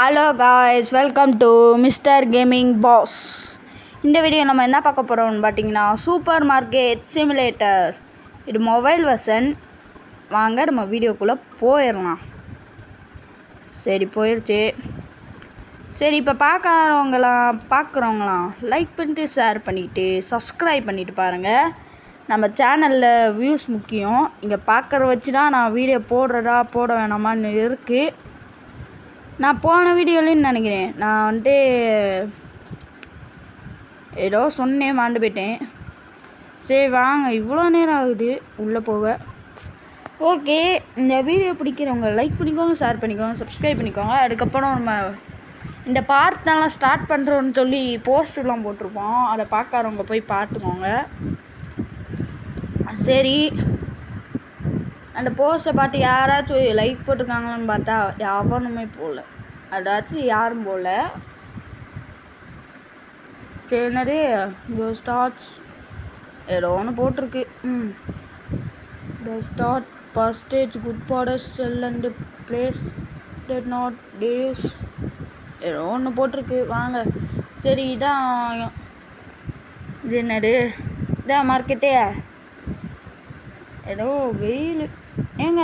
Hello guys, welcome to mister gaming boss. இந்த video நம்ம என்ன பார்க்க போகிறோம்னு பார்த்தீங்கன்னா சூப்பர் மார்க்கெட் சிமுலேட்டர். இது மொபைல் வெர்ஷன். வாங்க நம்ம வீடியோக்குள்ளே போயிடலாம். சரி, போயிடுச்சு. சரி, இப்போ பார்க்குறவங்களாம் லைக் பண்ணிட்டு ஷேர் பண்ணிவிட்டு சப்ஸ்கிரைப் பண்ணிவிட்டு பாருங்கள். நம்ம சேனலில் வியூஸ் முக்கியம். இங்கே பார்க்குற வச்சு தான் நான் வீடியோ போட வேணாமான்னு இருக்குது. நான் போன வீடியோலேன்னு நினைக்கிறேன், நான் ஏதோ சொன்னேன், மாண்டு போயிட்டேன். சரி வாங்க, இவ்வளோ நேரம் ஆகுது உள்ளே போக. ஓகே, இந்த வீடியோ பிடிக்கிறவங்க லைக் பண்ணிக்கோங்க, ஷேர் பண்ணிக்கோங்க, சப்ஸ்கிரைப் பண்ணிக்கோங்க. அதுக்கப்புறம் நம்ம இந்த பார்ட்லாம் ஸ்டார்ட் பண்ணுறோன்னு சொல்லி போஸ்டர்லாம் போட்டிருப்போம். அதை பார்க்குறவங்க போய் பார்த்துக்கோங்க. சரி, அந்த போஸ்ட்டை பார்த்து யாராச்சும் லைக் போட்டிருக்காங்களான்னு பார்த்தா எவனுமே போகல. அதாச்சும் யாரும் போகல. சரி, நிறைய ஸ்டார்ட்ஸ் ஏதோ ஒன்று போட்டிருக்கு. The start first stage good products sell and place dead not days ஏதோ ஒன்று போட்டிருக்கு. வாங்க. சரி, இதான் இது என்னது, இதான் மார்க்கெட்டே. ஏதோ வெயில் ஏங்க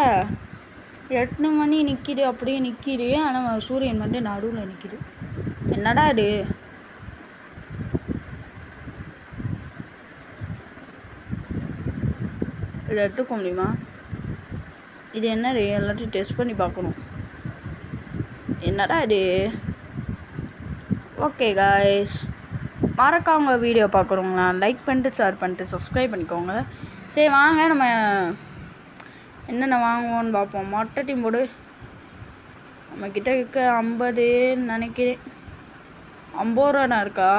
8 மணி நிற்கிது, அப்படியே நிற்கிது. ஆனால் சூரியன் மட்டும் நடுவில் நிற்கிது. என்னடா இது? இதை எடுத்துக்க முடியுமா? இது என்னது? எல்லாத்தையும் டெஸ்ட் பண்ணி பார்க்கணும். என்னடா இது? ஓகே காய்ஸ், மறக்காம வீடியோ பார்க்குறவங்களா லைக் பண்ணிட்டு ஷேர் பண்ணிட்டு சப்ஸ்கிரைப் பண்ணிக்கோங்க. சரி வாங்க, நம்ம என்னென்ன வாங்குவோன்னு பார்ப்போம். மொட்டை டீம் போடு. நம்மக்கிட்ட இருக்க 50 நினைக்கிறேன். 50 ரூபாண்ணா இருக்கா?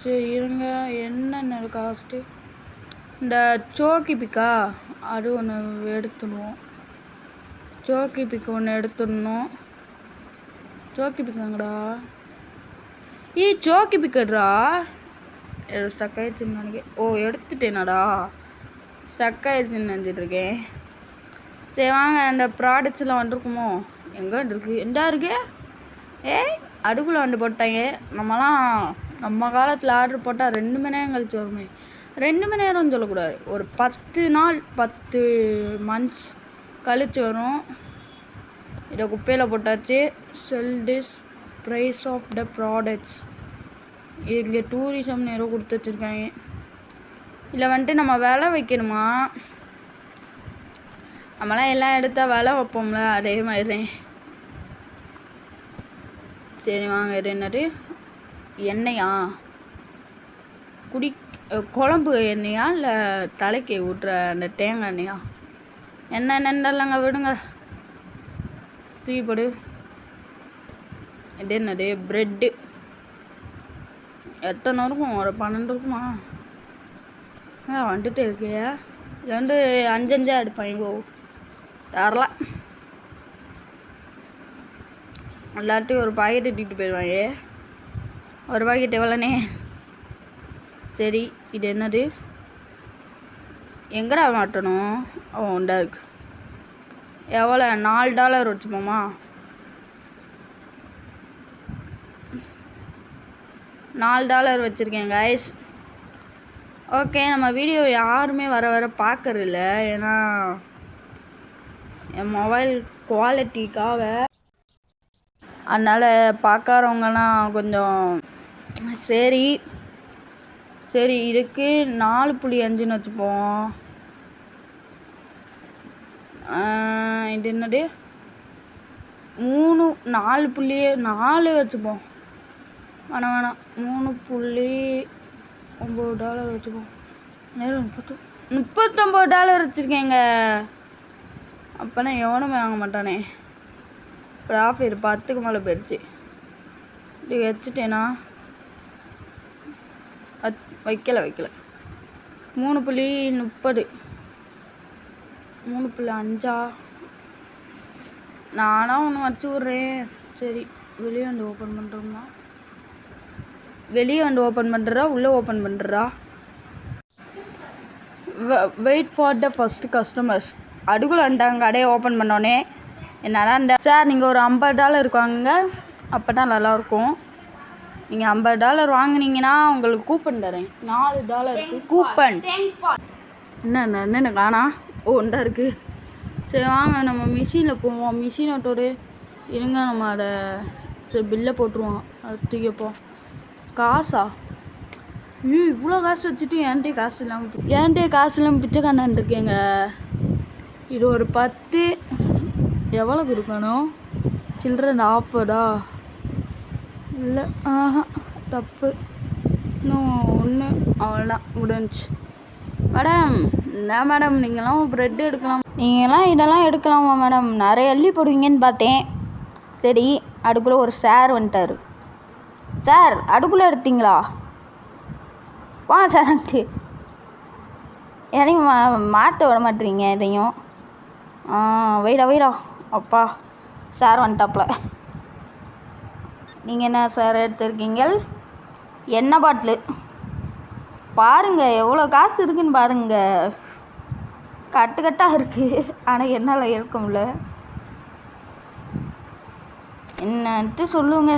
சரி இருங்க, என்னென்ன இருக்கா ஃபஸ்ட்டு. இந்த சோக்கி பிக்கா அது ஒன்று எடுத்துடுவோம். சோக்கி பிக்கு ஒன்று எடுத்துடணும். சோக்கி பிக்காங்கடா. சோக்கி பிக்கட்ரா. ஸ்டக் ஆயிடுச்சுன்னு நினைக்கிறேன். ஓ, எடுத்துட்டேனாடா. ஸ்டக் ஆயிடுச்சுன்னு நினச்சிட்ருக்கேன். சரி வாங்க, அந்த ப்ராடக்ட்ஸ்லாம் வந்துருக்குமோ? எங்கே வந்துருக்கு? எண்டா இருக்கு? அடுக்குள்ளே வந்து போட்டாங்க. நம்ம காலத்தில் ஆர்டர் போட்டால் 2 மணி நேரம் கழிச்சு வருமே. 2 மணி நேரம்னு சொல்லக்கூடாது, ஒரு 10 நாள் 10 மந்த்ஸ் கழிச்சு வரும். இதை குப்பையில் போட்டாச்சு. Sell this price of the products. இங்கே டூரிசம் நேரம் கொடுத்து வச்சுருக்காங்க. இதில் நம்ம விலை வைக்கணுமா? நம்மளாம் எல்லாம் எடுத்தால் விலை வைப்போம்ல, அதே மாதிரி. சரி வாங்க. இது என்னது? எண்ணெயா? குழம்பு எண்ணெயா இல்லை தலைக்கு ஊட்டுற அந்த தேங்காய் எண்ணெயா? என்னென்னலாங்க விடுங்க, தூக்கிப்படு. இது என்னது? ப்ரெட்டு. எத்தனை இருக்கும்? ஒரு 12 இருக்குமா? வந்துட்டு இருக்கியா? இது 5 எடுப்பாங்க. தரலாம். எல்லாத்தையும் ஒரு பாக்கெட் எடுத்துகிட்டு போயிடுவாங்க. ஒரு பாக்கெட் எவ்வளோனே? சரி, இது என்னது? எங்கடா மாட்டணும்? உண்டா இருக்கு. எவ்வளோ? $4 வச்சுப்போமா? $4 வச்சுருக்கேன் காய்ஸ். ஓகே, நம்ம வீடியோ யாருமே வர பார்க்கறதில்ல. ஏன்னா என் மொபைல் குவாலிட்டிக்காக. அதனால் பார்க்குறவங்கலாம் கொஞ்சம் சரி இதுக்கு 4.5ன்னு வச்சுப்போம். இது என்னது? 4.4 வச்சுப்போம். வேணாம், $3.9 வச்சுப்போம். நேரம் $39 வச்சுருக்கேங்க. அப்போனா எவனுமே வாங்க மாட்டானே. ப்ராஃபிட் 10க்கு மேலே போயிடுச்சு. இப்படி வச்சுட்டேனா? வைக்கல 3.30 3.5 நானாக ஒன்று வச்சு விட்றேன். சரி, வெளியே வந்து ஓப்பன் பண்ணுறோம்னா வெளியே வந்து ஓப்பன் பண்ணுறா, உள்ளே ஓப்பன் பண்ணுறா. Wait for the first customers. அதுக்குள்ளே வந்துட்டாங்க. கடையை ஓப்பன் பண்ணோன்னே என்னால் சார் நீங்கள் ஒரு $50 வாங்குங்க, அப்போ தான் நல்லாயிருக்கும். நீங்கள் $50 வாங்கினீங்கன்னா உங்களுக்கு கூப்பன் தரேன். $4 கூப்பன். என்ன காணா? ஒன்றா இருக்குது. சரி வாங்க நம்ம மிஷினில் போவோம். மிஷினை தொடு இருங்க. நம்ம அதை சரி பில்லை போட்டுருவோம். அது தூக்கிப்போம். காசா? இவ்வளோ காசு வச்சுட்டு என்கிட்டே காசு இல்லாமல் பிச்சைக்காரன் இருக்கேங்க. இது ஒரு 10 எவ்வளோ கொடுக்கணும்? சில்லற 40 இல்லை, தப்பு. இன்னும் 1 அவ்வளோதான் முடிஞ்சிச்சு. மேடம் என்ன மேடம் நீங்களாம் ப்ரெட் எடுக்கலாம், நீங்களாம் இதெல்லாம் எடுக்கலாமா மேடம்? நிறைய அள்ளி போடுவீங்கன்னு பார்த்தேன். சரி அதுக்குள்ளே ஒரு சார் வந்துட்டார். சார் அதுக்குள்ளே எடுத்தீங்களா? வா சார். எனக்கு மாற்ற விட மாட்டேறீங்க இதையும். வைடா அப்பா சார் வந்துட்டாப்ல. நீங்கள் என்ன சார் எடுத்துருக்கீங்க? எண்ணெய் பாட்டிலு பாருங்கள், எவ்வளோ காசு இருக்குன்னு பாருங்கள். கட்டாக இருக்குது. ஆனால் என்னால் எடுக்க முடியல. என்னன்ட்டு சொல்லுங்க.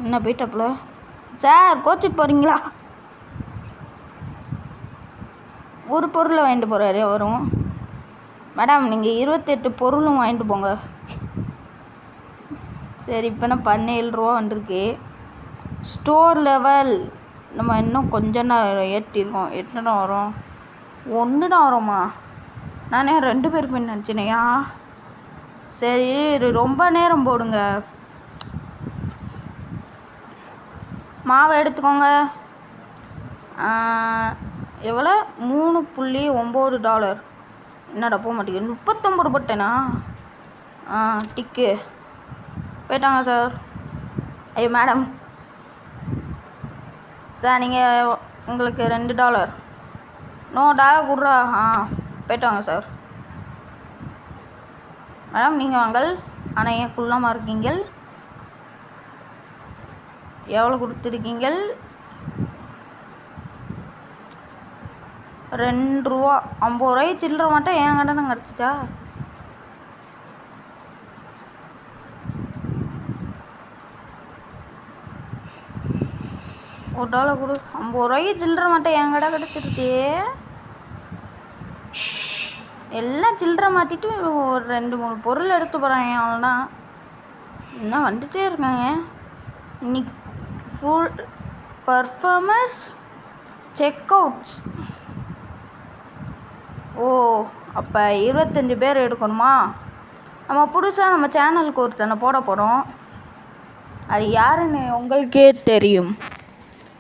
என்ன போயிட்டாப்புல? சார் கோச்சிட்டு போகிறீங்களா? ஒரு பொருளை வாங்கிட்டு போகிறாரு அவரும். மேடம் நீங்கள் 28 பொருளும் வாங்கிட்டு போங்க. சரி இப்போ நான் 17 வந்திருக்கு. ஸ்டோர் லெவல் நம்ம இன்னும் கொஞ்சம் தான் ஏற்றிருக்கோம். எத்தனை வரும்? 1 தான் வருமா? நானே 2 பேர் போய் நினச்சினையா. சரி ரொம்ப நேரம் போடுங்க. மாவை எடுத்துக்கோங்க. எவ்வளோ? $3.9. என்னடா போக மாட்டேங்குது. 39 போட்டேனா? டிக்கு போயிட்டாங்க சார். ஐயோ மேடம் சார் நீங்கள் உங்களுக்கு $2 $1 கொடுறா. போயிட்டாங்க சார். மேடம் நீங்கள் வாங்கல். ஆனால் ஏன் குள்ளமாக இருக்கீங்க? எவ்வளோ கொடுத்துருக்கீங்க? $2 50 சில்லற மாட்டேன். என் கடை தான் கிடச்சிச்சா? $1 கொடு. 50 சில்லற மாட்டேன். என் கடை கிடச்சிருச்சு. எல்லாம் சில்லற மாற்றிட்டு ஒரு 2-3 பொருள் எடுத்து போகிறாங்க. அவ்வளோதான். இன்னும் வந்துட்டே இருக்காங்க. இன்னைக்கு ஃபுல் பர்ஃபார்மன்ஸ் செக் அவுட்ஸ். ஓ அப்போ 25 பேர் எடுக்கணுமா? நம்ம புதுசாக நம்ம சேனலுக்கு ஒருத்தனை போட போகிறோம். அது யாருன்னு உங்களுக்கே தெரியும்.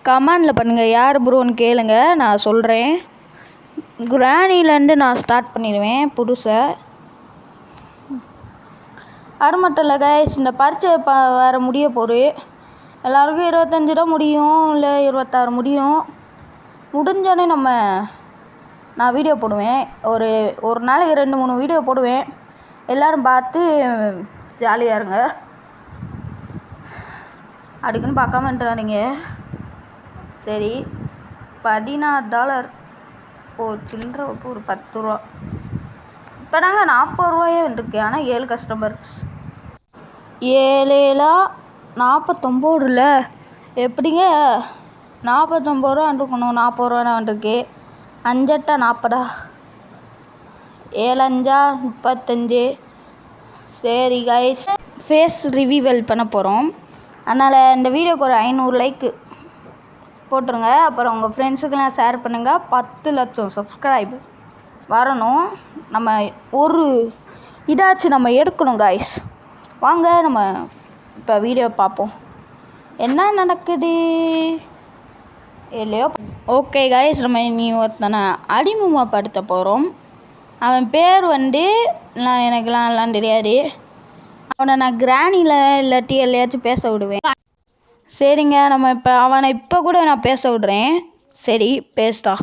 கமெண்டில் பண்ணுங்கள் யார் ப்ரோன்னு கேளுங்க, நான் சொல்கிறேன். கிராணிலேருந்து நான் ஸ்டார்ட் பண்ணிடுவேன் புதுசாக. அது மட்டும் இல்லை கைஸ், இந்த பரீட்சை வேறு முடிய போகுது. எல்லாருக்கும் 25 தான் முடியும், இல்லை 26 முடியும். முடிஞ்சோடனே நான் வீடியோ போடுவேன். ஒரு நாளைக்கு 2-3 வீடியோ போடுவேன். எல்லோரும் பார்த்து ஜாலியாக இருங்க. அதுக்குன்னு பார்க்காமன்றாதீங்க. சரி $16. ஓ சில்லற ஒரு $10. இப்போ நாங்கள் $40 வந்துருக்கு. ஆனால் 7 கஸ்டமர்ஸ். 7 49 இல்லை எப்படிங்க? $49 இருக்கணும். $40 வந்துருக்கு. 5 8 40. 7 5 35. சரி கைஸ், ஃபேஸ் ரிவியூவல் பண்ண போகிறோம். அதனால் இந்த வீடியோக்கு ஒரு 500 லைக்கு போட்டுருங்க. அப்புறம் உங்கள் ஃப்ரெண்ட்ஸுக்கெல்லாம் ஷேர் பண்ணுங்கள். 10 லட்சம் சப்ஸ்கிரைப் வரணும். நம்ம ஒரு இதாச்சும் நம்ம எடுக்கணும் கைஸ். வாங்க நம்ம இப்போ வீடியோ பார்ப்போம் என்ன நடக்குது இல்லையோ. ஓகே கைஸ், நம்ம நீ ஒருத்தனை அறிமுகப்படுத்த போகிறோம். அவன் பேர் எனக்குலாம் எல்லாம் தெரியாது. அவனை நான் கிராணியில் இல்லாட்டி எல்லையாச்சும் பேச விடுவேன். சரிங்க, நம்ம அவனை இப்போ கூட நான் பேச விடுறேன். சரி பேசுடா.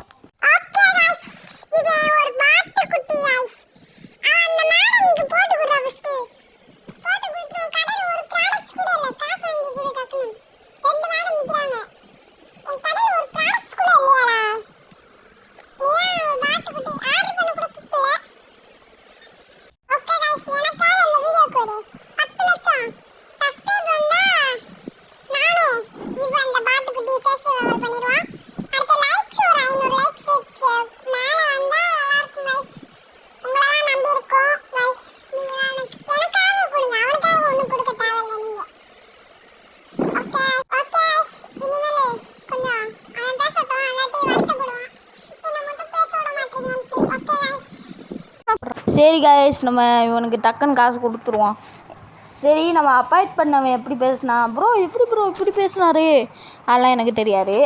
சரி கைஸ், நம்ம இவனுக்கு டக்குன்னு காசு கொடுத்துருவோம். சரி, நம்ம அப்பாயிண்ட் பண்ணவன் எப்படி பேசினா ப்ரோ இப்படி பேசினாரு அதெல்லாம் எனக்கு தெரியாது.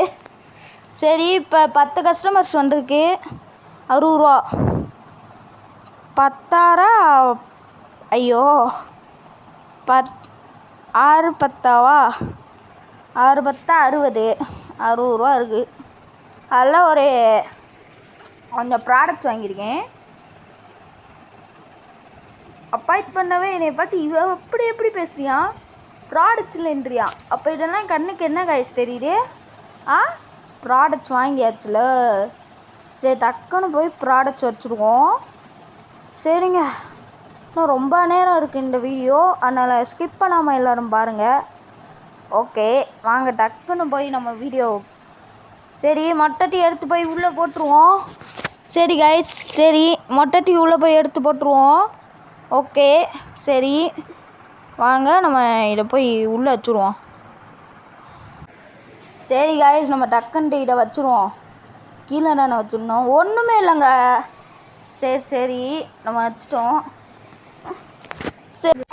சரி, இப்போ 10 கஸ்டமர்ஸ் வந்திருக்கு. 60 ரூபா 10ஆரா? ஐயோ 6 10ஆவா? 6 10 60 ரூபா இருக்குது. அதில் ஒரு கொஞ்சம் ப்ராடக்ட்ஸ் வாங்கியிருக்கேன். அப்பாயிண்ட் பண்ணவே என்னை பார்த்து இவன் அப்படி எப்படி பேசுறியான், ப்ராடக்ட்ஸ் இல்லைன்றியா? அப்போ இதெல்லாம் கண்ணுக்கு என்ன கைஸ் தெரியுது? ப்ராடக்ட்ஸ் வாங்கியாச்சுல. சரி, டக்குன்னு போய் ப்ராடக்ட்ஸ் வச்சுருவோம். சரிங்க, இன்னும் ரொம்ப நேரம் இருக்குது இந்த வீடியோ, அதனால் ஸ்கிப் பண்ணாமல் எல்லோரும் பாருங்கள். ஓகே, வாங்க டக்குன்னு போய் நம்ம வீடியோ. சரி, மொட்டை எடுத்து போய் உள்ளே போட்டுருவோம். சரி கைஸ், சரி மொட்டை உள்ளே போய் எடுத்து போட்டுருவோம். ஓகே, சரி வாங்க நம்ம இதை போய் உள்ளே வச்சுருவோம். சரி கைஸ், நம்ம டக்குன்ட்டு இதை வச்சுருவோம். கீழே தானே வச்சுருந்தோம், ஒன்றுமே இல்லைங்க. சரி நம்ம வச்சிட்டோம். சரி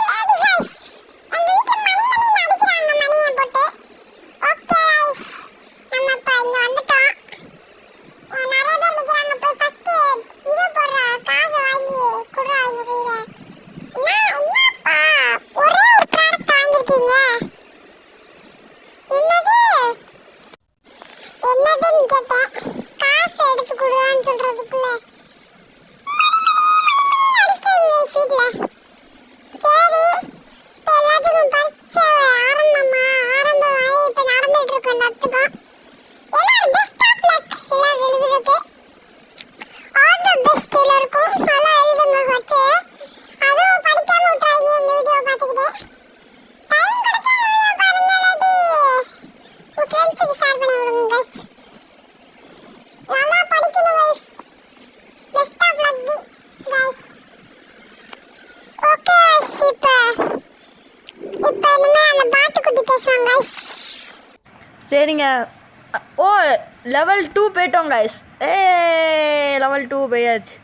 சரிங்க. ஓ, level 2 போயிட்டோம் கைஸ். level 2 போயாச்சு.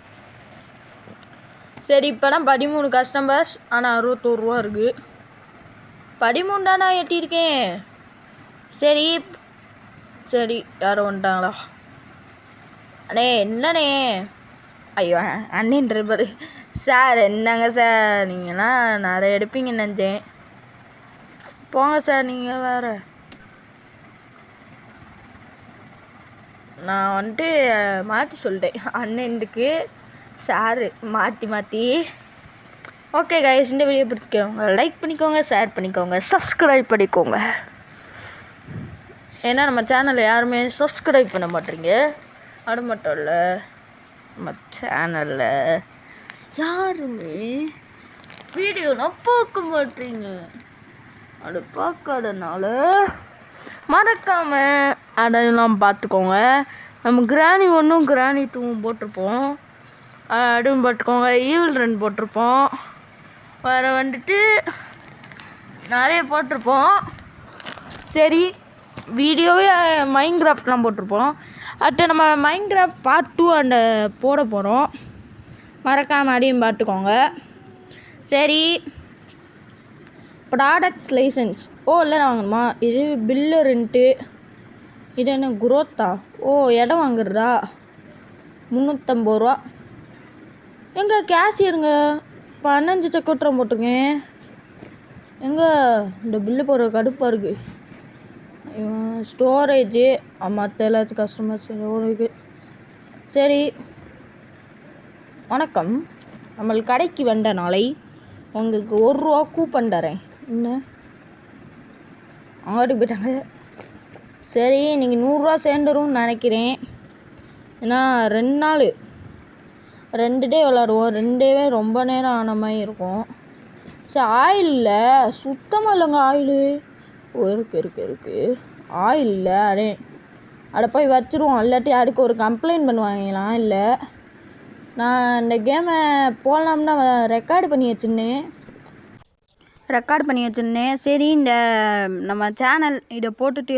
சரி, இப்போ தான் 13 கஸ்டமர்ஸ், ஆனால் 61 ரூபா இருக்குது. 13 தானே எட்டியிருக்கேன். சரி யாரும் வந்துட்டாங்களா? அண்ணே என்னண்ணே? ஐயோ அண்ணின்ற பாரு. சார் என்னங்க சார், நீங்கள்லாம் நிறைய எடுப்பீங்கன்னு நினச்சேன். போங்க சார், நீங்கள் வேறு. நான் வந்துட்டு மாற்றி சொல்லிட்டேன், அண்ணனுக்கு சாரு மாற்றி. ஓகே கைஸ், இந்த வீடியோ பிடிச்சிக்கோங்க, லைக் பண்ணிக்கோங்க, ஷேர் பண்ணிக்கோங்க, சப்ஸ்கிரைப் பண்ணிக்கோங்க. ஏன்னா நம்ம சேனலை யாருமே சப்ஸ்கிரைப் பண்ண மாட்டேறீங்க. அது மட்டும் இல்லை, நம்ம சேனலில் யாருமே வீடியோலாம் பார்க்க மாட்டீங்க. அது பார்க்காதனால மறக்காமல் அதெல்லாம் பார்த்துக்கோங்க. நம்ம கிராணி 1 கிராணி 2 போட்டிருப்போம், அதுவும் பார்த்துக்கோங்க. ஈவில் 2 போட்டிருப்போம், வேறு வந்துட்டு நிறைய போட்டிருப்போம். சரி, வீடியோவே மைன்கிராஃப்ட்லாம் போட்டிருப்போம். அடுத்து நம்ம மைன்கிராஃப்ட் பார்ட் 2 அந்த போட போகிறோம், மறக்காம அதையும் பார்த்துக்கோங்க. சரி, ப்ராடக்ட்ஸ் லைசன்ஸ் இல்லை வாங்கணுமா? இது பில்லு ரெண்ட்டு. இது என்ன குரோத்தா? இடம் வாங்குறதா? 350 ரூபா. எங்கே கேஷியருங்க 15 செக்கோட்டம் போட்டிருக்கேன். எங்கே இந்த பில்லு போடுற கடுப்பாக இருக்குது. ஸ்டோரேஜு மற்ற எல்லாச்சும் கஸ்டமர்ஸ் இருக்குது. சரி, வணக்கம். நம்ம கடைக்கு வந்த நாளை உங்களுக்கு 1 ரூபா கூப்பன் தரேன். என்ன அங்காட்டுக்கு போயிட்டாங்க. சரி, நீங்கள் 100 ரூபா சேர்ந்துரும்னு நினைக்கிறேன். ஏன்னா 2 நாள் 2 டே விளாடுவோம், 2 டேவே ரொம்ப நேரம் ஆன மாதிரி இருக்கும். சரி, ஆயில் இல்லை, சுத்தமாக இல்லைங்க ஆயிலு. இருக்கு ஆயில் இல்லை. அதை போய் வச்சுருவோம், இல்லாட்டி அதுக்கு ஒரு கம்ப்ளைண்ட் பண்ணுவாங்களாம். இல்லை, நான் இந்த கேமை போடலாம்னா ரெக்கார்டு பண்ணி வச்சுருந்தேன். சரி, இந்த நம்ம சேனல் இதை போட்டுட்டு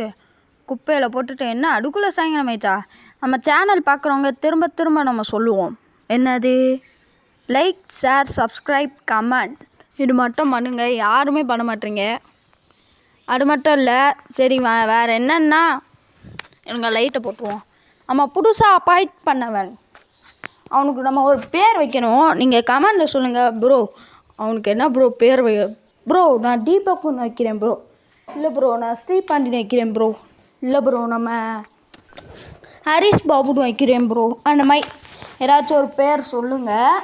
குப்பையில் போட்டுட்டு என்ன அதுக்குள்ளே சாயங்காலம் ஆயிடுச்சா? நம்ம சேனல் பார்க்குறவங்க திரும்ப நம்ம சொல்லுவோம், என்னது லைக், ஷேர், சப்ஸ்கிரைப், கமெண்ட் இது மட்டும் பண்ணுங்க. யாருமே பண்ண மாட்டீங்க. அது மட்டும் இல்லை. சரி, வேறு என்னன்னா எனக்கு லைட்டை போட்டுருவோம். நம்ம புதுசாக அப்பாயிண்ட் பண்ணவன் அவனுக்கு நம்ம ஒரு பேர் வைக்கணும். நீங்கள் கமெண்டில் சொல்லுங்கள். ப்ரோ அவனுக்கு என்ன ப்ரோ பேர் ப்ரோ நான் தீபக்குன்னு வைக்கிறேன் ப்ரோ. இல்லை ப்ரோ நான் ஸ்ரீபாண்டின்னு வைக்கிறேன் ப்ரோ. இல்லை ப்ரோ நம்ம ஹரிஸ் பாபுன்னு வைக்கிறேன் ப்ரோ. அந்த மாதிரி ஏதாச்சும் ஒரு பேர் சொல்லுங்கள்.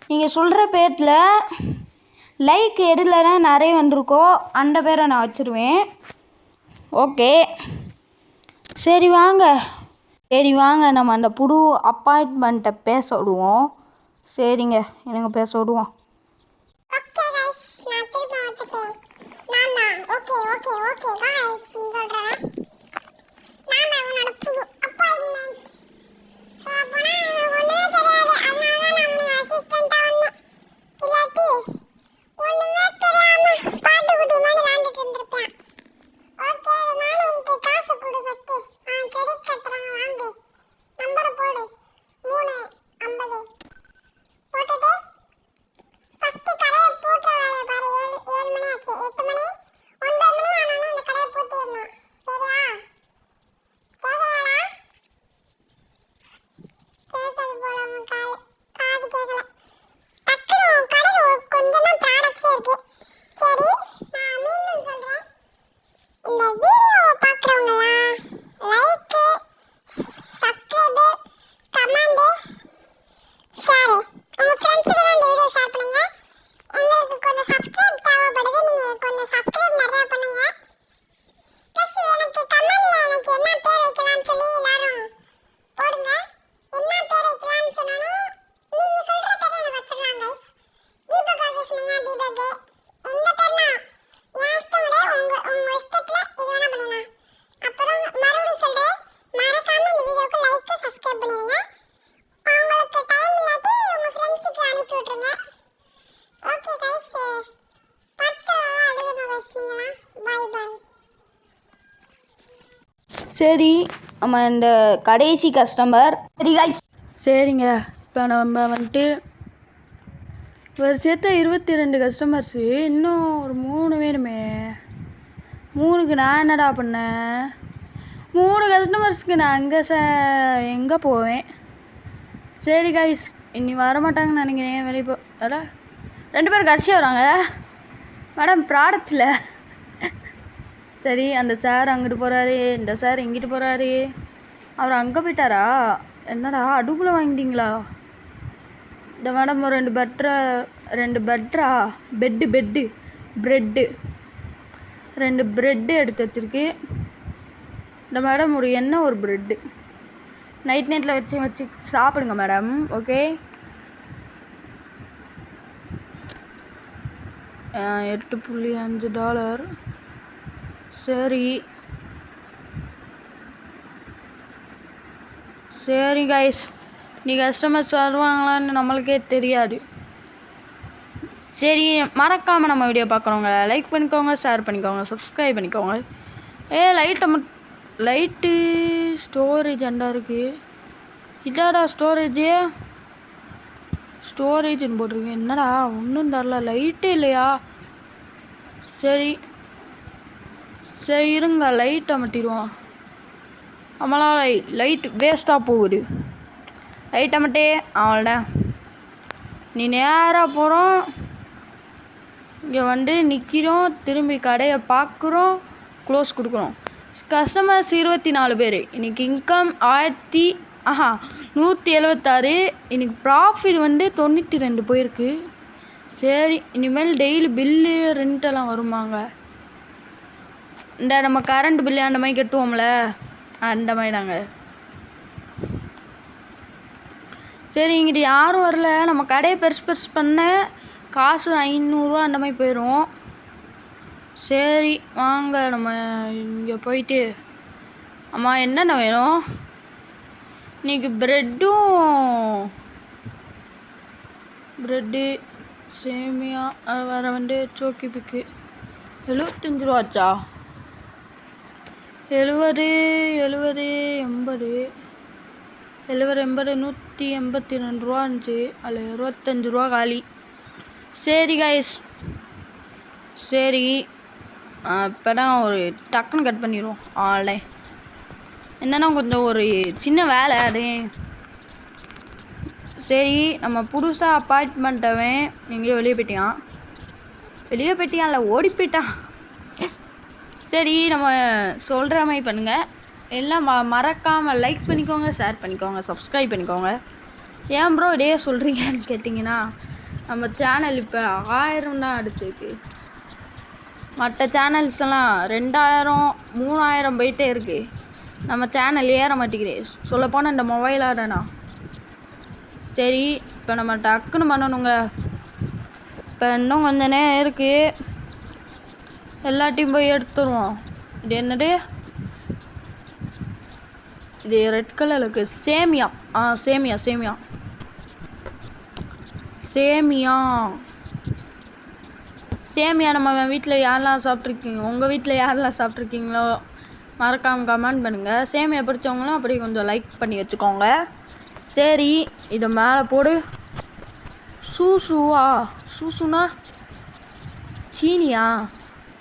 நீங்கள் சொல்கிற பேரில் லைக் எதுலனா நிறைய வந்திருக்கோ அந்த பேரை நான் வச்சுருவேன். ஓகே, சரி வாங்க நம்ம அந்த புது அப்பாயின்மெண்ட்டை பேச விடுவோம். சரிங்க, எனக்கு பேச விடுவோம். சரி, நம்ம இந்த கடைசி கஸ்டமர். சரிங்க, இப்போ நம்ம வந்துட்டு ஒரு சேர்த்த 22 கஸ்டமர்ஸு. இன்னும் ஒரு 3 வேணுமே. 3க்கு நான் என்னடா பண்ணேன்? 3 கஸ்டமர்ஸ்க்கு நான் எங்கே போவேன்? சரி கைஸ், இனி வரமாட்டாங்கன்னு நினைக்கிறேன். வெளியே போ. அடா 2 பேர் கடைசியாக வராங்க மேடம் ப்ராடக்ட்ஸில். சரி, அந்த சார் அங்கிட்டு போகிறாரு, இந்த சார் இங்கிட்டு போகிறாரு. அவர் அங்கே போயிட்டாரா? என்னடா அடுப்புல வாங்கிட்டீங்களா? இந்த மேடம் ஒரு 2 பெட்ரா பெட்டு ப்ரெட்டு 2 ப்ரெட்டு எடுத்து வச்சுருக்கு. இந்த மேடம் ஒரு ப்ரெட்டு நைட்டில் வச்சு சாப்பிடுங்க மேடம். ஓகே, $8.5. சரி கைஸ், நீ கஸ்டமர்ஸ் வருவாங்களான்னு நம்மளுக்கே தெரியாது. சரி, மறக்காமல் நம்ம வீடியோ பார்க்குறவங்க லைக் பண்ணிக்கோங்க, ஷேர் பண்ணிக்கோங்க, சப்ஸ்கிரைப் பண்ணிக்கோங்க. லைட்டு ஸ்டோரேஜ் அண்டா இருக்குது. இதாடா ஸ்டோரேஜ்னு போட்டிருக்கு. என்னடா ஒன்றும் தரல, லைட்டே இல்லையா? சரி இருங்க, லைட்டை மட்டிடுவோம். நம்மளால் லைட் வேஸ்ட்டாக போகுது. லைட்டை மட்டே அவள்தான். நீ நேராக போகிறோம், இங்கே நிற்கிறோம், திரும்பி கடையை பார்க்குறோம், க்ளோஸ் கொடுக்குறோம். கஸ்டமர்ஸ் 24 பேர். இன்றைக்கி இன்கம் 176. இன்றைக்கி ப்ராஃபிட் 92 போயிருக்கு. சரி, இனிமேல் டெய்லி பில்லு ரெண்டெல்லாம் வருமாங்க. இந்த நம்ம கரண்ட் பில்லு அந்த மாதிரி கட்டுவோம்ல, அந்த மாதிரி நாங்கள். சரி, இங்கிட்ட யாரும் வரல. நம்ம கடையை பெருசு பண்ண காசு 500 அந்த மாதிரி போயிடும். சரி வாங்க, நம்ம இங்கே போயிட்டு அம்மா என்னென்ன வேணும்? இன்றைக்கி ப்ரெட்டு சேமியா வேறு சோக்கி பிக்கு 75 ரூபாச்சா? 70 80 எழுபது 182 ரூபா இருந்துச்சு. அதில் 25 ரூபா காலி. சரி கைஸ், சரி இப்போ தான் ஒரு டக்குன்னு கட் பண்ணிடுவோம். ஆன்லைன் என்னென்னா கொஞ்சம் ஒரு சின்ன வேலை அது. சரி, நம்ம புதுசாக அப்பார்ட்மெண்ட்டவன் எங்கேயோ வெளியே போயிட்டான் இல்லை ஓடி போயிட்டான். சரி, நம்ம சொல்கிற மாதிரி பண்ணுங்கள். எல்லாம் மறக்காமல் லைக் பண்ணிக்கோங்க, ஷேர் பண்ணிக்கோங்க, சப்ஸ்கிரைப் பண்ணிக்கோங்க. ஏன் ப்ரோ இதே சொல்கிறீங்கன்னு கேட்டிங்கன்னா, நம்ம சேனல் இப்போ 1000 தான் அடிச்சிருக்கு. மற்ற சேனல்ஸ் எல்லாம் 2000 3000 போயிட்டே இருக்குது. நம்ம சேனல் ஏற மாட்டேங்குது. சொல்லப்போனால் இந்த மொபைலாக தானா. சரி, இப்போ நம்ம டக்குன்னு பண்ணணுங்க. இப்போ இன்னும் கொஞ்ச நேரம் இருக்குது. எல்லாத்தையும் போய் எடுத்துருவோம். இது என்னது? இது ரெட் கலரில் இருக்குது. சேமியா. சேமியா நம்ம வீட்டில் யாரெல்லாம் சாப்பிட்ருக்கீங்க, உங்கள் வீட்டில் யாரெல்லாம் சாப்பிட்ருக்கீங்களோ மறக்காமல் கமெண்ட் பண்ணுங்கள். சேமியா பிடிச்சவங்களும் அப்படி கொஞ்சம் லைக் பண்ணி வச்சுக்கோங்க. சரி, இதை மேலே போடு. சூசுனா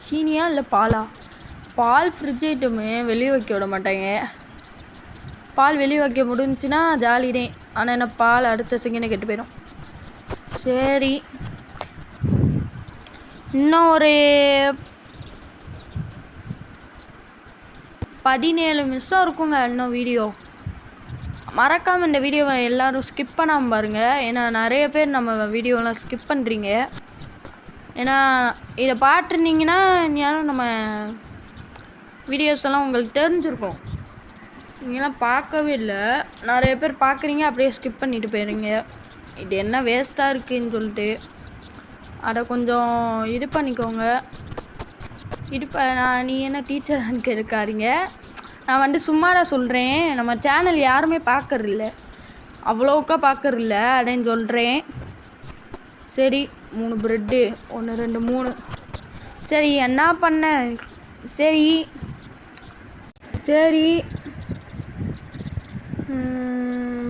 சீனியா இல்லை பாலா? பால் ஃப்ரிட்ஜ் ஐட்டமே வெளியே வைக்க விட மாட்டாங்க. பால் வெளியே வைக்க முடிஞ்சுன்னா ஜாலிதே. ஆனால் என்ன பால் அடுத்த செகண்டே கெட்டு போயிடும். சரி, இன்னும் ஒரு 17 நிமிஷம் இருக்குங்க இன்னும் வீடியோ. மறக்காமல் இந்த வீடியோவை எல்லோரும் ஸ்கிப் பண்ணாமல் பாருங்கள். ஏன்னா நிறைய பேர் நம்ம வீடியோலாம் ஸ்கிப் பண்ணுறீங்க. ஏன்னா இதை பார்த்துருந்தீங்கன்னா யாரும் நம்ம வீடியோஸ் எல்லாம் உங்களுக்கு தெரிஞ்சிருக்கும். நீங்களாம் பார்க்கவே இல்லை. நிறைய பேர் பார்க்குறீங்க, அப்படியே ஸ்கிப் பண்ணிட்டு போயிடுறீங்க. இது என்ன வேஸ்ட்டாக இருக்குதுன்னு சொல்லிட்டு அதை கொஞ்சம் இது பண்ணிக்கோங்க. நீ என்ன டீச்சரான்னு கேட்காதீங்க. நான் சும்மா தான் சொல்கிறேன். நம்ம சேனல் யாருமே பார்க்கறதில்ல, அவ்வளோக்கா பார்க்கறதில்ல, அப்படின்னு சொல்கிறேன். சரி, 3 ப்ரெட்டு 1 2 3. சரி, என்ன பண்ண? சரி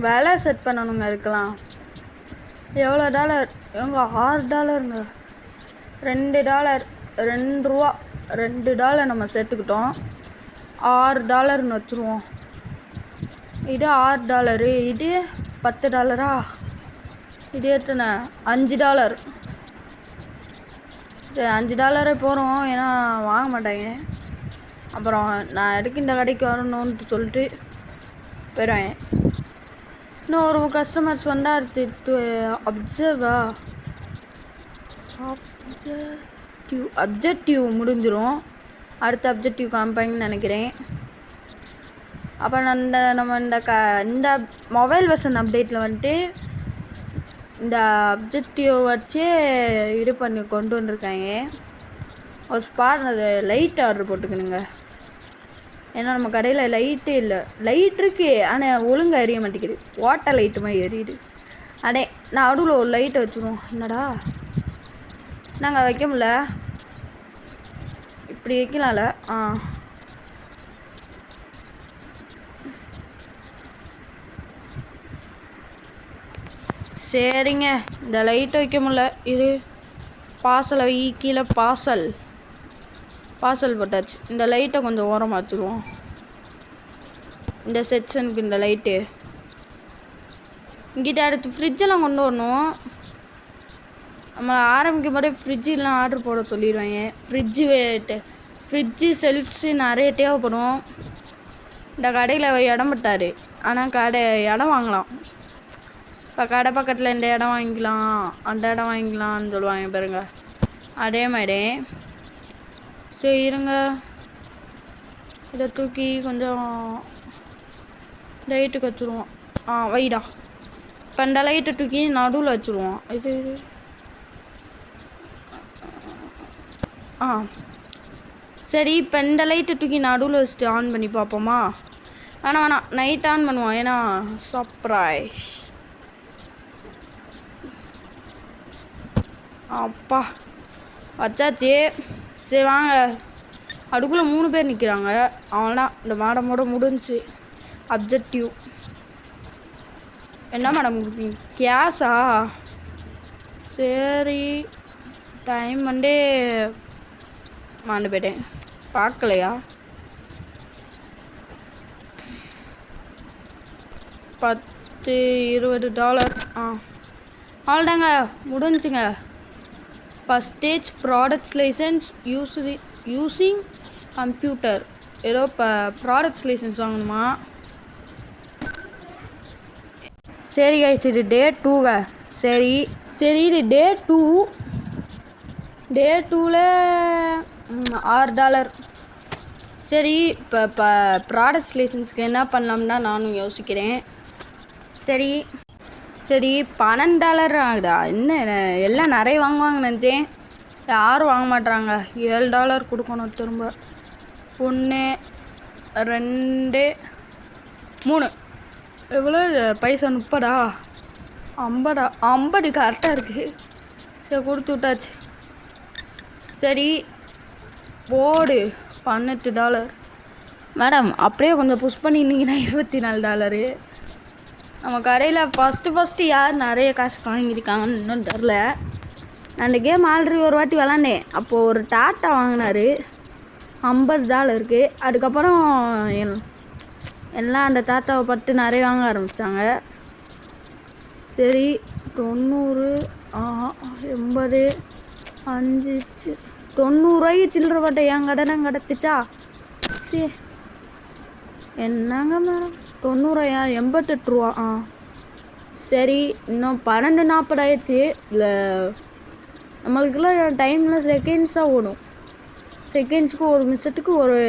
விலை செட் பண்ணணுங்க. இருக்கலாம் எவ்வளோ டாலர்? எங்க $6ங்க. $2 2 ரூபா $2 நம்ம சேர்த்துக்கிட்டோம். $6ன்னு வச்சுருவோம். இது $6. இது $10. இது எத்தனை? $5. சரி, $5 போகிறோம். ஏன்னா வாங்க மாட்டாங்க. அப்புறம் நான் எதுக்கு இந்த கடைக்கு வரணுன்ட்டு சொல்லிட்டு போயிடுவேன். இன்னும் ஒரு கஸ்டமர்ஸ் வந்தால் அப்ஜெக்டிவ் முடிஞ்சிடும். அடுத்த அப்ஜெக்டிவ் காமிப்பாங்கன்னு நினைக்கிறேன். அப்புறம் நம்ம இந்த மொபைல் வெர்ஷன் அப்டேட்டில் வந்துட்டு இந்த அப்ஜெக்டிவ் வச்சு இது பண்ணி கொண்டு வந்திருக்காங்க. ஒரு ஸ்பாட் லைட் ஆர்டர் போட்டுக்கணுங்க. ஏன்னா நம்ம கடையில் லைட்டே இல்லை. லைட் இருக்குது, ஆனால் ஒழுங்காக எரிய மாட்டேங்குது. வாட்டர் லைட்டு மாதிரி எரியுது. நான் நடுவில் ஒரு லைட்டை வச்சுருவோம். என்னடா நாங்கள் வைக்க முடியல, இப்படி வைக்கலாம்ல. சரிங்க, இந்த லைட்டை வைக்க முடியல. இது பார்சலை கீழே பார்சல் போட்டாச்சு. இந்த லைட்டை கொஞ்சம் ஓரமாக வச்சுருவோம். இந்த செக்ஷனுக்கு இந்த லைட்டு இங்கிட்ட. அடுத்து ஃப்ரிட்ஜெல்லாம் கொண்டு வரணும். நம்ம ஆரம்பிக்கும் போதே ஃப்ரிட்ஜெலாம் ஆர்டர் போட சொல்லிடுவாங்க. ஃப்ரிட்ஜு செல்ஃப்ஸு நிறைய தேவைப்படும். இந்த கடையில் இடம் பட்டார், ஆனால் இடம் வாங்கலாம். இப்போ கடை பக்கத்தில் இந்த இடம் வாங்கிக்கலாம், அந்த இடம் வாங்கிக்கலாம்னு சொல்லுவாங்க பாருங்க. அதே மாதிரி சரி இருங்க, இதை தூக்கி கொஞ்சம் லைட்டுக்கு வச்சுருவோம். வைடா. இப்போ இந்த லைட்டை தூக்கி நடுவில் வச்சுருவோம். இது சரி, இப்போ இந்த லைட்டை தூக்கி நடுவில் வச்சுட்டு ஆன் பண்ணி பார்ப்போமா? வேணாம், நைட் ஆன் பண்ணுவோம். ஏன்னா சர்ப்ரைஸ். அப்பா வச்சாச்சு. சரி வாங்க. அதுக்குள்ளே 3 பேர் நிற்கிறாங்க. அவன்தான் இந்த மாடமோட முடிஞ்சு அப்ஜெக்டிவ். என்ன மேடம் கேஷா? சரி டைம் வந்து மாண்டு போயிட்டேன், பார்க்கலையா? 10-20 அவ்வளோதாங்க, முடிஞ்சுங்க. First stage products license using computer. ஏதோ இப்போ ப்ராடக்ட்ஸ் லைசன்ஸ் வாங்கணுமா? சரி கைஸ், இது டே 2ங்க. சரி இது டே 2. டே 2ல் $6. சரி இப்போ ப்ராடக்ட்ஸ் லைசன்ஸ்க்கு என்ன பண்ணலாம்னா நானும் யோசிக்கிறேன். சரி $12 ஆகுதா? என்ன எல்லாம் நிறைய வாங்குவாங்கன்னு நினச்சேன், யாரும் வாங்க மாட்றாங்க. $7 கொடுக்கணும் திரும்ப. 1 2 3 எவ்வளோ பைசா? 30 50 கரெக்டாக இருக்குது. சரி கொடுத்து விட்டாச்சு. சரி போடு $18. மேடம் அப்படியே கொஞ்சம் புஷ் பண்ணியிருந்தீங்கன்னா $24. நம்ம கடையில் ஃபஸ்ட்டு யார் நிறைய காசு வாங்கியிருக்காங்கன்னு இன்னும் தெரில. நான் அந்த கேம் ஆல்ரெடி ஒரு வாட்டி விளாண்டேன். அப்போது ஒரு டாட்டா வாங்கினார் $50. அதுக்கப்புறம் எல்லாம் அந்த தாத்தாவை பட்டு நிறைய வாங்க ஆரம்பித்தாங்க. சரி 90 80 5 90 சில்லற பட்டை என் கடனை கிடச்சிச்சா? சரி என்னங்க மேடம் 90 $88. சரி இன்னும் 12:40 ஆயிடுச்சு. இல்லை நம்மளுக்கெல்லாம் டைமில் செகண்ட்ஸாக ஓடும். செகண்ட்ஸுக்கு ஒரு நிமிஷத்துக்கு ஒரு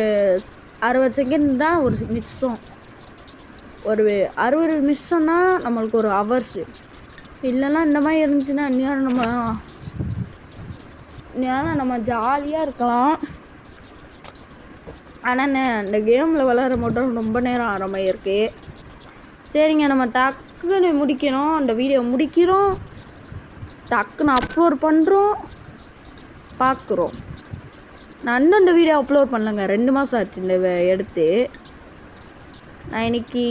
60 செகண்ட் தான் ஒரு நிமிஷம். ஒரு 60 நிமிஷம்னா நம்மளுக்கு ஒரு ஹவர்ஸு. இல்லைன்னா இந்த மாதிரி இருந்துச்சுன்னா நேரம் நம்ம ஜாலியாக இருக்கலாம். ஆனால் இந்த கேமில் விளையாட மட்டும் ரொம்ப நேரம் ஆகிற மாதிரி இருக்குது. சரிங்க, நம்ம டக்குன்னு முடிக்கணும். அந்த வீடியோ முடிக்கிறோம், டக்குன்னு அப்லோட் பண்ணுறோம், பார்க்குறோம். நான் இன்னும் இந்த வீடியோ அப்லோட் பண்ணலங்க, 2 மாதம் ஆச்சு இந்த எடுத்து. நான் இன்னைக்கு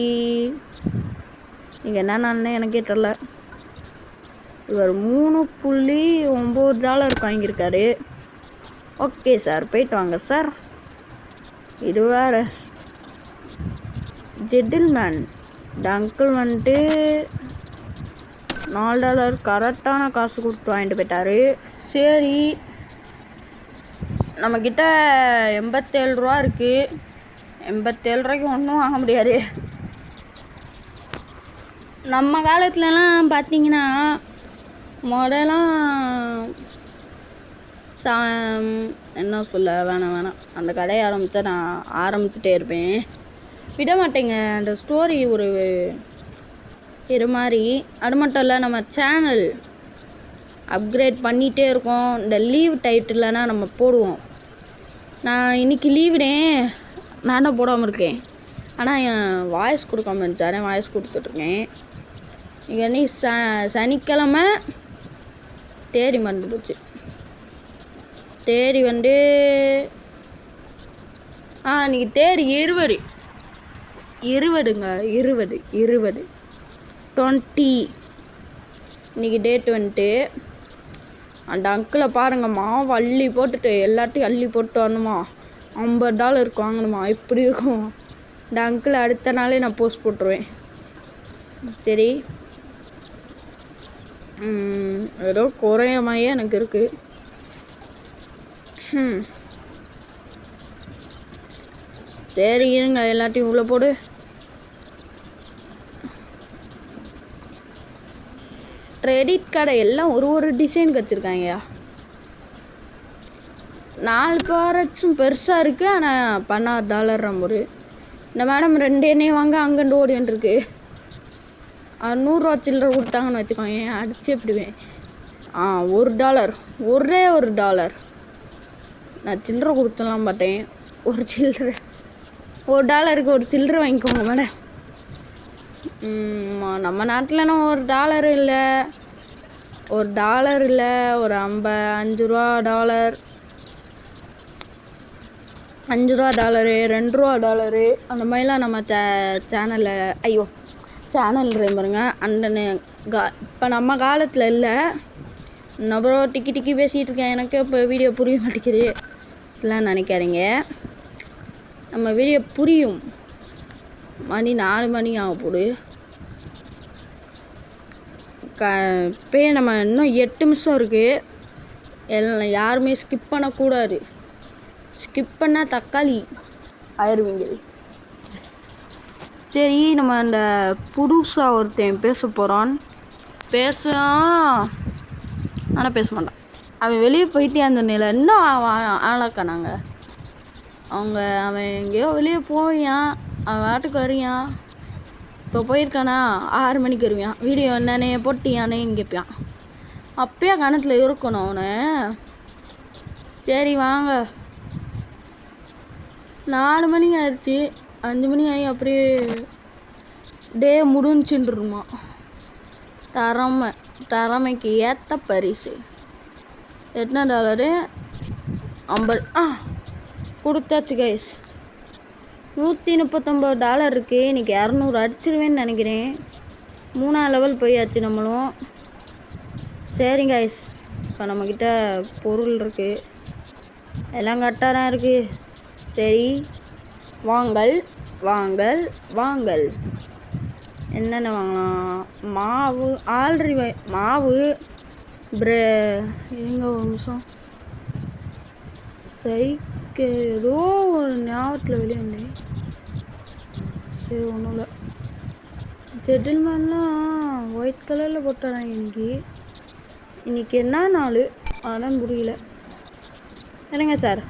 என்ன நான் எனக்கே தெரில. இவர் $3.9 வாங்கியிருக்காரு. ஓகே சார், போயிட்டு வாங்க சார். இது வேறு ஜெட்டில்மேன். இந்த அங்கிள் வந்துட்டு $4 கரெக்டான காசு கொடுத்து வாங்கிட்டு போயிட்டாரு. சரி நம்மக்கிட்ட $87 இருக்குது. $87 ஒன்றும் வாங்க முடியாது. நம்ம காலத்துலலாம் பார்த்தீங்கன்னா முதலாம் என்ன சொல்ல வேணாம், அந்த கடையை ஆரம்பித்தா நான் ஆரம்பிச்சுட்டே இருப்பேன், விட மாட்டேங்க. அந்த ஸ்டோரி ஒரு இது மாதிரி. அது மட்டும் இல்லை, நம்ம சேனல் அப்கிரேட் பண்ணிகிட்டே இருக்கோம். இந்த லீவ் டைட்டில்னா நம்ம போடுவோம். நான் இன்றைக்கி லீவுனே நானும் போடாமல் இருக்கேன். ஆனால் என் வாய்ஸ் கொடுக்காம இருந்துச்சாரே, வாய்ஸ் கொடுத்துட்ருக்கேன். இங்கே நீ சனிக்கிழமை தேதி மறந்து போச்சு. தேதி வந்து இன்றைக்கி தேதி 20 இன்றைக்கி டேட் வந்துட்டு. அந்த அங்கிளை பாருங்கம்மா, அள்ளி போட்டுட்டு எல்லாத்தையும் அள்ளி போட்டு வரணுமா, $50 வாங்கணுமா, இப்படி இருக்கும். இந்த அங்கிளை அடுத்த நாளே நான் போஸ்ட் போட்டுருவேன். சரி ஏதோ குறைய மாதிரியே எனக்கு இருக்குது. சரி இருங்க, எல்லாத்தையும் உள்ளே போடு. கிரெடிட் கார்டை எல்லாம் ஒரு டிசைனுக்கு வச்சுருக்காங்கயா. 4 ப்ராடக்ட்ஸும் பெருசாக இருக்குது, ஆனால் $16 நம்பரு. இந்த மேடம் 2 எண்ணெய் வாங்க அங்கேண்டு ஓடின்ட்டுருக்கு. $100 சில்லற கொடுத்தாங்கன்னு வச்சுக்கோங்க, அடிச்சு எப்படிவேன். $1 ஒரே $1. நான் சில்லற கொடுத்துலாம் பார்த்தேன். $1 ஒரு சில்லற வாங்கிக்கோங்க மேடம். நம்ம நாட்டில்னா $1 இல்லை, $1 இல்லை, ஒரு $5 $5 $2 $2 அந்த மாதிரிலாம் நம்ம சேனலில் சேனல் பாருங்க. அந்த இப்போ நம்ம காலத்தில் இல்லை. நான் ப்ரோ டிக்கி பேசிகிட்டு இருக்கேன். எனக்கு இப்போ வீடியோ புரிய மாட்டேங்குது இதெல்லாம் நினைக்காதீங்க. நம்ம வீடியோ புரியும். மணி 4 மணி ஆக போகுது. இப்போ நம்ம இன்னும் 8 நிமிஷம் இருக்குது. எல்லாம் யாருமே ஸ்கிப் பண்ணக்கூடாது. ஸ்கிப் பண்ணால் தக்காளி ஆயிடுவீங்க. சரி, நம்ம அந்த புதுசாக ஒருத்தன் பேச போகிறான். ஆனால் பேச மாட்டான். அவன் வெளியே போயிட்டே அந்த நிலை இன்னும் ஆளாக்கானாங்க. அவன் எங்கேயோ வெளியே போவியான். அவன் வாட்டுக்கு வருவியான். இப்போ போயிருக்கானா 6 மணிக்கு வருவியான். வீடியோ என்னன்னே போட்டியானே கேட்பான். அப்பயே கணத்தில் இருக்கணும் அவனை. சரி வாங்க. 4 மணி ஆயிடுச்சு. 5 மணி ஆகி அப்படியே டே முடிஞ்சுருமா. திறமைக்கு ஏற்ற பரிசு எத்தனை $? 50 கொடுத்தாச்சு கைஸ். $139 இருக்குது. இன்றைக்கி 200 அடிச்சிருவேன்னு நினைக்கிறேன். 3ஆம் லெவல் போயாச்சு நம்மளும். சரி கைஸ், இப்போ நம்மக்கிட்ட பொருள் இருக்குது. எல்லாம் கரெக்டாக தான் இருக்குது. சரி வாங்கல் என்னென்ன வாங்கலாம்? மாவு ஆல்ரெடி மாவு இருங்க ஒரு நிமிஷம். ஏதோ ஒரு ஞாபகத்தில் வெளியே வந்தேன். சரி ஒன்றும் இல்லை. ஜெட்டில்மேன்லாம் ஒயிட் கலரில் போட்டுறாங்க. இன்னைக்கு என்ன நாள் ஆனால் புரியல. இல்லைங்க சார்.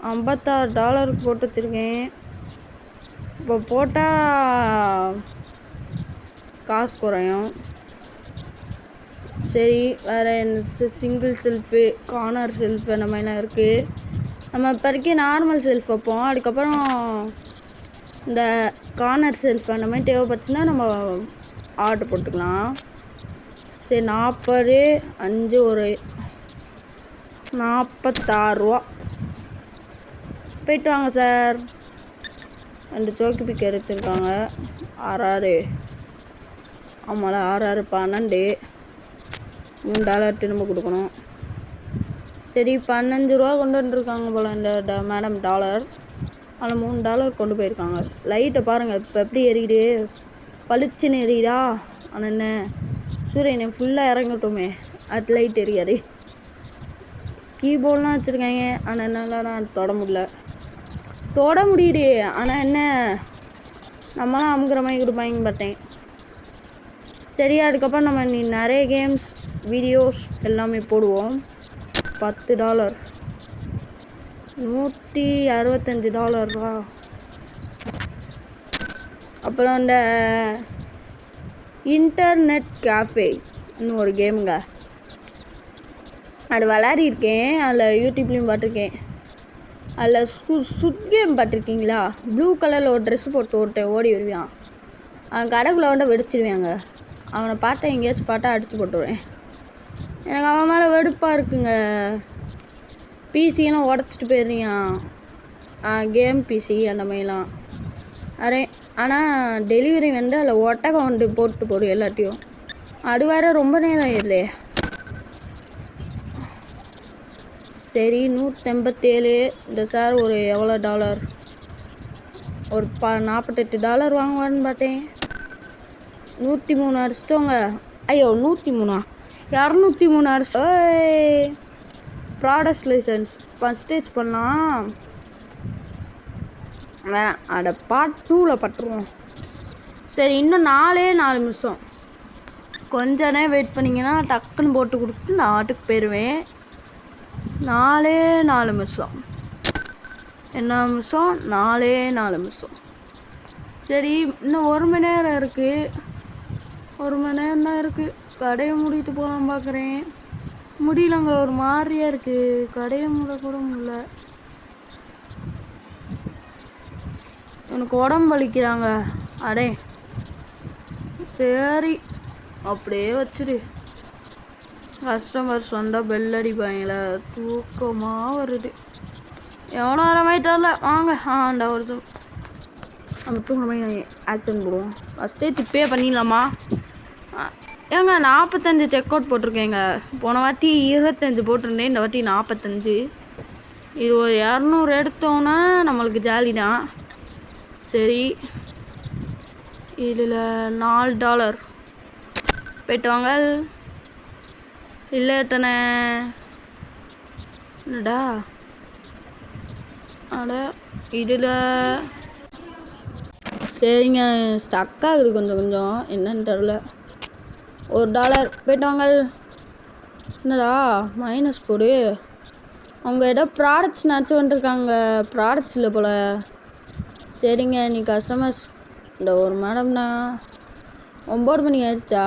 $56 போட்டு வச்சுருக்கேன். இப்போ போட்டால் காசு குறையும். சரி, வேறு என்ன சிங்கிள் செல்ஃபு, கார்னர் செல்ஃபு அந்த மாதிரிலாம் இருக்குது. நம்ம இப்போதைக்கு நார்மல் செல்ஃப் வைப்போம். அதுக்கப்புறம் இந்த கார்னர் செல்ஃப் அந்த மாதிரி தேவைப்பட்டுச்சுன்னா நம்ம ஆர்டர் போட்டுக்கலாம். சரி 40 5 ஒரு $46. போயிட்டு வாங்க சார். 2 சோக்கி பிக் எடுத்துருக்காங்க. 6 ஆமாம் 6 12 $3 திரும்ப கொடுக்கணும். சரி $15 கொண்டு வந்துருக்காங்க போல் இந்த மேடம் டாலர். அதில் $3 கொண்டு போயிருக்காங்க. லைட்டை பாருங்கள் இப்போ எப்படி எரியுது. பளிச்சுன்னு எரியுதா. ஆனால் என்ன சூரியனை ஃபுல்லாக இறங்கட்டுமே அது லைட் எரியாது. கீபோர்ட்லாம் வச்சுருக்காங்க. ஆனால் என்னால் தான் தொட முடியுது. ஆனால் என்ன நம்மளாம் அமுக்கிற மாதிரி கொடுப்பாங்க பார்த்தேன். சரி, அதுக்கப்புறம் நம்ம நிறைய கேம்ஸ் வீடியோஸ் எல்லாமே போடுவோம். $10 $165. அப்புறம் இந்த இன்டர்நெட் கேஃபே இன்னும் ஒரு கேமுங்க. அது விளையாடிருக்கேன். அதில் யூடியூப்லேயும் பார்த்துருக்கேன். அதில் சுட் கேம் பார்த்துருக்கீங்களா? ப்ளூ கலரில் ஒரு ட்ரெஸ் போட்டு ஒருத்தன் ஓடி வருவான். அவன் கடைக்குள்ளே வந்து வெடிச்சிருவாங்க. அவனை பார்த்தா எங்கேயாச்சும் பார்த்தா அடித்து போட்டுருவேன். எனக்கு அவன் மேலே வெடுப்பாக இருக்குங்க. பிசியெல்லாம் உடச்சிட்டு போயிடுறியான். கேம் பிசி அந்த மாதிரிலாம். ஆனால் டெலிவரி வந்து அதில் ஒட்டகம் வந்து போட்டு போடும் எல்லாத்தையும். அது வேறு ரொம்ப நேரம் ஆயிடுது. சரி 187. இந்த சார் ஒரு எவ்வளோ $? ஒரு $48 வாங்குவான்னு பார்த்தேன். 103 அடிச்சிட்டோங்க. ஐயோ 103 203 அடிச்சோ. ப்ராடக்ட் லைசன்ஸ் ஃபஸ்ட் ஸ்டேஜ் பண்ணலாம். வேணாம், அதை பார்ட் 2ல் பட்டுருவோம். சரி, இன்னும் 4 நிமிஷம். கொஞ்ச நேரம் வெயிட் பண்ணிங்கன்னா டக்குன்னு போட்டு கொடுத்து நான் ஆட்டுக்கு போயிடுவேன். 4 நிமிஷம். என்ன நிமிஷம்? 4 நிமிஷம். சரி, இன்னும் 1 மணி நேரம் இருக்குது. 1 மணி நேரம் தான் இருக்குது. கடையை மூடிட்டு போகலாம் பார்க்குறேன். முடியலங்க, ஒரு மாதிரியாக இருக்குது. கடையை மூடக்கூட முடியல. எனக்கு உடம்பு வலிக்கிறாங்க. சரி அப்படியே வச்சுரு. கஸ்டமர்ஸ் வந்தால் பெல் அடிப்பாங்களே, தூக்கமாக வருது. எவ்வளோ நேரமாய் தரல. வாங்க. அந்த ஒரு நம்ம தூங்குற மாதிரி ஆக்ஷன் போடுவோம். ஃபஸ்ட்டே ஜிபே பண்ணிடலாமா? ஏங்க 45 செக் அவுட் போட்டிருக்கேங்க. போன வாட்டி 25 போட்டிருந்தேன், இந்த வாட்டி 45. இது ஒரு 200 எடுத்தோன்னா நம்மளுக்கு ஜாலி தான். சரி, இதில் $4 போய்ட்டு வாங்க. இல்லட்டனே என்னடா அட இதில் சரிங்க, ஸ்டக் ஆகுது கொஞ்சம் என்னன்னு தெரில. $1 போய்ட்டு வாங்க. என்னடா மைனஸ் போடு. அவங்க ஏதோ ப்ராடக்ட்ஸ்னாச்சும் வந்துருக்காங்க, ப்ராடக்ட்ஸ் இல்லை போல். சரிங்க, நீ கஸ்டமர்ஸ் இந்த ஒரு மேடம்னா 9 மணி ஆயிடுச்சா?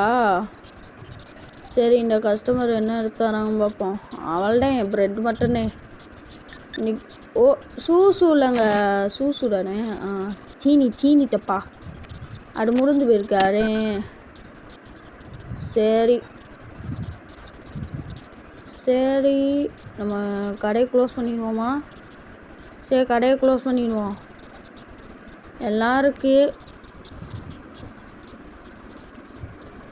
சரி, இந்த கஸ்டமர் என்ன எடுத்தாராங்கன்னு பார்ப்போம். அவள்தான் என் ப்ரெட் மட்டனே இன்னைக்கு. ஓ சூசு இல்லைங்க, சூசு தானே. சீனி டப்பா அது முடிஞ்சு போயிருக்காரு. சரி நம்ம கடையை க்ளோஸ் பண்ணிடுவோமா? சரி, கடையை க்ளோஸ் பண்ணிடுவோம். எல்லாருக்கு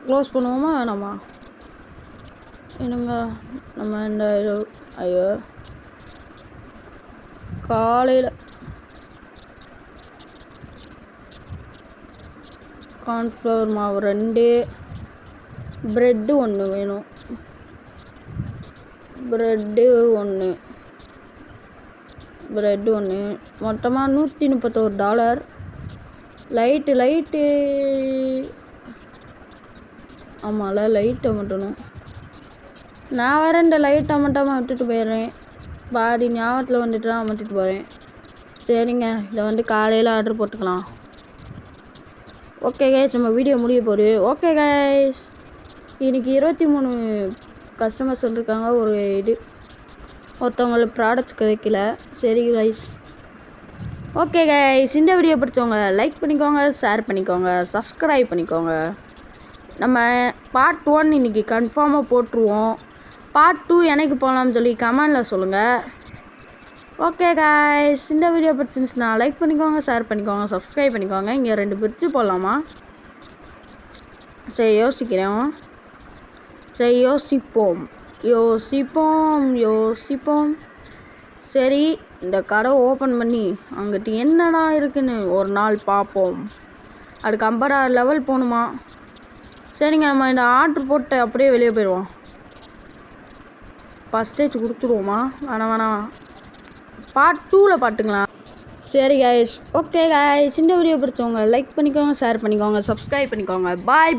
க்ளோஸ் பண்ணுவோமா வேணாமா? என்னங்க நம்ம இந்த ஐயோ காலையில் கார்ன்ஃப்ளவர் மாவு 2, ப்ரெட்டு 1 வேணும். ப்ரெட்டு 1 மொத்தமாக $131. லைட்டு ஆமாம்ல, லைட்டை மட்டும் நான் வேறு இந்த லைட்டை மட்டும் விட்டுட்டு போயிடுறேன். பாதி ஞாபகத்தில் வந்துட்டு தான் விட்டுட்டு போகிறேன். சரிங்க, இதை காலையில் ஆர்டர் போட்டுக்கலாம். ஓகே கைஸ், நம்ம வீடியோ முடிய போகுது. ஓகே கைஸ், இன்றைக்கி 23 கஸ்டமர்ஸ் வந்துருக்காங்க. ஒருத்தவங்களுக்கு ப்ராடக்ட்ஸ் கிடைக்கல. சரி கைஸ், ஓகே கைஸ், இந்த வீடியோ பிடிச்சவங்க லைக் பண்ணிக்கோங்க, ஷேர் பண்ணிக்கோங்க, சப்ஸ்கிரைப் பண்ணிக்கோங்க. நம்ம பார்ட் 1 இன்றைக்கி கன்ஃபார்மாக போட்டுருவோம். பார்ட் 2 எனக்கு போகலாம்னு சொல்லி கமெண்டில் சொல்லுங்கள். ஓகே கைஸ், இந்த வீடியோ பிடிச்சிருந்துச்சுன்னா லைக் பண்ணிக்கோங்க, ஷேர் பண்ணிக்கோங்க, சப்ஸ்கிரைப் பண்ணிக்கோங்க. இங்கே 2 பிரிட்ஜு போடலாமா? சரி யோசிக்கிறோம். சரி யோசிப்போம். சரி, இந்த கடை ஓப்பன் பண்ணி அங்கிட்டு என்னடா இருக்குன்னு ஒரு நாள் பார்ப்போம். அதுக்கு 50 லெவல் போகணுமா? சரிங்க, நம்ம இந்த ஆர்டர் போட்டு அப்படியே வெளியே போயிடுவோம். ஃபஸ்ட்டேஜ் கொடுத்துருவோமா? வேணாம், பார்ட் 2ல் பார்த்துக்கலாம். சரி கைஸ், ஓகே கைஸ், இந்த வீடியோ பிடிச்சவங்க லைக் பண்ணிக்கோங்க, ஷேர் பண்ணிக்கோங்க, சப்ஸ்கிரைப் பண்ணிக்கோங்க. பாய்.